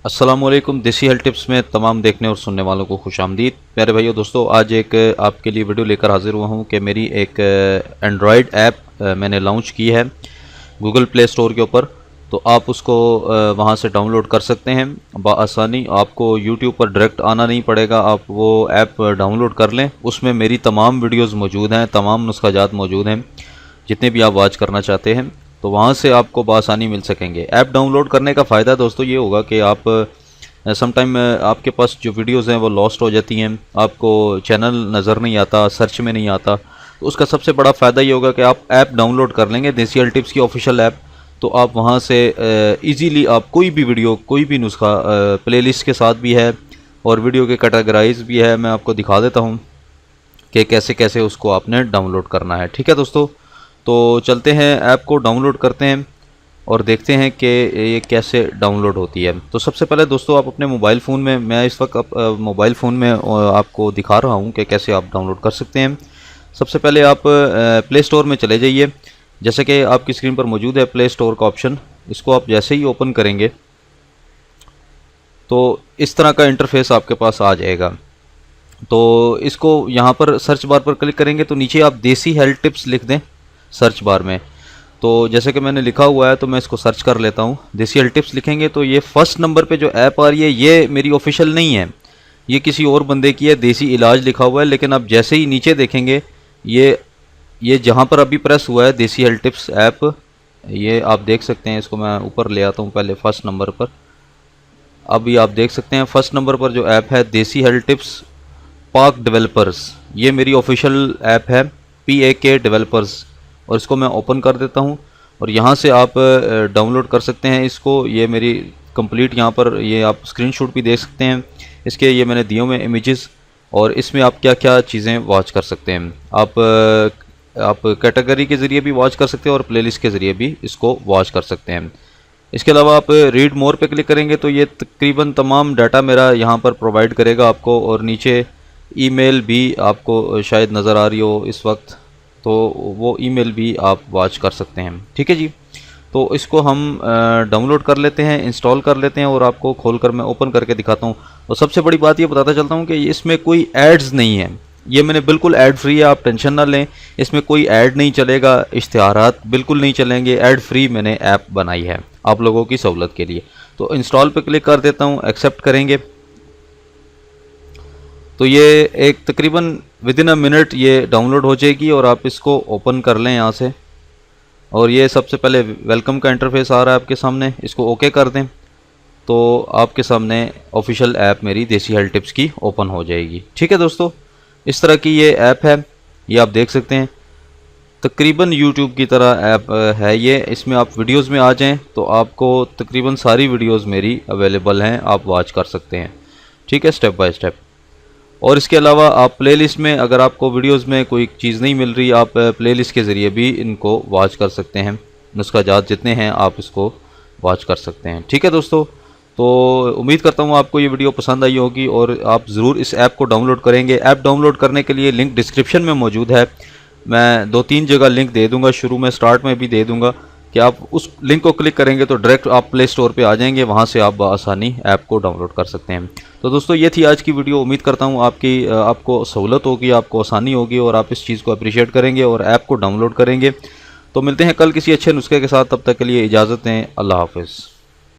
अस्सलामुअलैकुम। देसी health tips में तमाम देखने और सुनने वालों को खुशामदीद। प्यारे भाइयों दोस्तों, आज एक आपके लिए वीडियो लेकर हाजिर हुआ हूं कि मेरी एक एंड्रॉयड ऐप मैंने लॉन्च की है गूगल प्ले स्टोर के ऊपर। तो आप उसको वहां से डाउनलोड कर सकते हैं बआसानी। आपको यूट्यूब पर डायरेक्ट आना नहीं पड़ेगा, आप वो ऐप डाउनलोड कर लें। उसमें मेरी तमाम वीडियोज़ मौजूद हैं, तमाम नुस्खाजात मौजूद हैं, जितने भी आप वॉच करना चाहते हैं तो वहाँ से आपको बआसानी मिल सकेंगे। ऐप डाउनलोड करने का फ़ायदा दोस्तों ये होगा कि आप समटाइम आपके पास जो वीडियोज़ हैं वो लॉस्ट हो जाती हैं, आपको चैनल नज़र नहीं आता, सर्च में नहीं आता। तो उसका सबसे बड़ा फ़ायदा ये होगा कि आप ऐप डाउनलोड कर लेंगे देसी हेल्थ टिप्स की ऑफिशियल ऐप। तो आप वहाँ से इजीली आप कोई भी वीडियो, कोई भी नुस्खा प्लेलिस्ट के साथ भी है और वीडियो के कैटेगराइज भी है। मैं आपको दिखा देता हूँ कि कैसे कैसे उसको आपने डाउनलोड करना है। ठीक है दोस्तों, तो चलते हैं ऐप को डाउनलोड करते हैं और देखते हैं कि ये कैसे डाउनलोड होती है। तो सबसे पहले दोस्तों आप अपने मोबाइल फ़ोन में, मैं इस वक्त मोबाइल फ़ोन में आपको दिखा रहा हूँ कि कैसे आप डाउनलोड कर सकते हैं। सबसे पहले आप प्ले स्टोर में चले जाइए। जैसे कि आपकी स्क्रीन पर मौजूद है प्ले स्टोर का ऑप्शन, इसको आप जैसे ही ओपन करेंगे तो इस तरह का इंटरफेस आपके पास आ जाएगा। तो इसको यहाँ पर सर्च बार पर क्लिक करेंगे तो नीचे आप देसी हेल्थ टिप्स लिख दें सर्च बार में। तो जैसे कि मैंने लिखा हुआ है तो मैं इसको सर्च कर लेता हूँ। देसी हेल्थ टिप्स लिखेंगे तो ये फर्स्ट नंबर पे जो ऐप आ रही है ये मेरी ऑफिशियल नहीं है, ये किसी और बंदे की है, देसी इलाज लिखा हुआ है। लेकिन आप जैसे ही नीचे देखेंगे ये जहाँ पर अभी प्रेस हुआ है देसी हेल्थ टिप्स ऐप, ये आप देख सकते हैं। इसको मैं ऊपर ले आता हूँ पहले फर्स्ट नंबर पर। अभी आप देख सकते हैं फर्स्ट नंबर पर जो ऐप है देसी हेल्थ टिप्स पाक डेवलपर्स, ये मेरी ऑफिशियल ऐप है PAK डेवलपर्स। और इसको मैं ओपन कर देता हूँ और यहाँ से आप डाउनलोड कर सकते हैं इसको। ये मेरी कंप्लीट यहाँ पर ये आप स्क्रीनशॉट भी देख सकते हैं इसके, ये मैंने दिए हुए इमेजेस। और इसमें आप क्या क्या चीज़ें वॉच कर सकते हैं, आप कैटेगरी के ज़रिए भी वॉच कर सकते हैं और प्लेलिस्ट के ज़रिए भी इसको वॉच कर सकते हैं। इसके अलावा आप रीड मोर पे क्लिक करेंगे तो ये तकरीबन तमाम डाटा मेरा यहाँ पर प्रोवाइड करेगा आपको। और नीचे ईमेल भी आपको शायद नज़र आ रही हो इस वक्त, तो वो ईमेल भी आप वॉच कर सकते हैं। ठीक है जी, तो इसको हम डाउनलोड कर लेते हैं, इंस्टॉल कर लेते हैं और आपको खोलकर मैं ओपन करके दिखाता हूँ। और सबसे बड़ी बात ये बताता चलता हूँ कि इसमें कोई एड्स नहीं है, ये मैंने बिल्कुल ऐड फ्री है, आप टेंशन ना लें। इसमें कोई ऐड नहीं चलेगा, इश्तिहारात बिल्कुल नहीं चलेंगे, ऐड फ्री मैंने ऐप बनाई है आप लोगों की सहूलत के लिए। तो इंस्टॉल पे क्लिक कर देता हूँ, एक्सेप्ट करेंगे तो ये एक तकरीबन विदिन अ मिनट ये डाउनलोड हो जाएगी और आप इसको ओपन कर लें यहाँ से। और ये सबसे पहले वेलकम का इंटरफेस आ रहा है आपके सामने, इसको ओके कर दें तो आपके सामने ऑफिशियल ऐप मेरी देसी हेल्थ टिप्स की ओपन हो जाएगी। ठीक है दोस्तों, इस तरह की ये ऐप है, ये आप देख सकते हैं तकरीबन यूट्यूब की तरह ऐप है ये। इसमें आप वीडियोज़ में आ जाएँ तो आपको तकरीबन सारी वीडियोज़ मेरी अवेलेबल हैं, आप वॉच कर सकते हैं। ठीक है, स्टेप बाय स्टेप। और इसके अलावा आप प्लेलिस्ट में अगर आपको वीडियोस में कोई चीज़ नहीं मिल रही, आप प्लेलिस्ट के ज़रिए भी इनको वॉच कर सकते हैं। नुस्खाजात जितने हैं आप इसको वॉच कर सकते हैं। ठीक है दोस्तों, तो उम्मीद करता हूँ आपको ये वीडियो पसंद आई होगी और आप ज़रूर इस ऐप को डाउनलोड करेंगे। ऐप डाउनलोड करने के लिए लिंक डिस्क्रिप्शन में मौजूद है, मैं 2-3 जगह लिंक दे दूँगा, शुरू में स्टार्ट में भी दे दूँगा कि आप उस लिंक को क्लिक करेंगे तो डायरेक्ट आप प्ले स्टोर पे आ जाएंगे, वहाँ से आप आसानी ऐप को डाउनलोड कर सकते हैं। तो दोस्तों ये थी आज की वीडियो, उम्मीद करता हूँ आपको सहूलत होगी, आपको आसानी होगी और आप इस चीज़ को अप्रिशिएट करेंगे और ऐप को डाउनलोड करेंगे। तो मिलते हैं कल किसी अच्छे नुस्खे के साथ, तब तक के लिए इजाज़त दें। अल्लाह हाफ़िज़।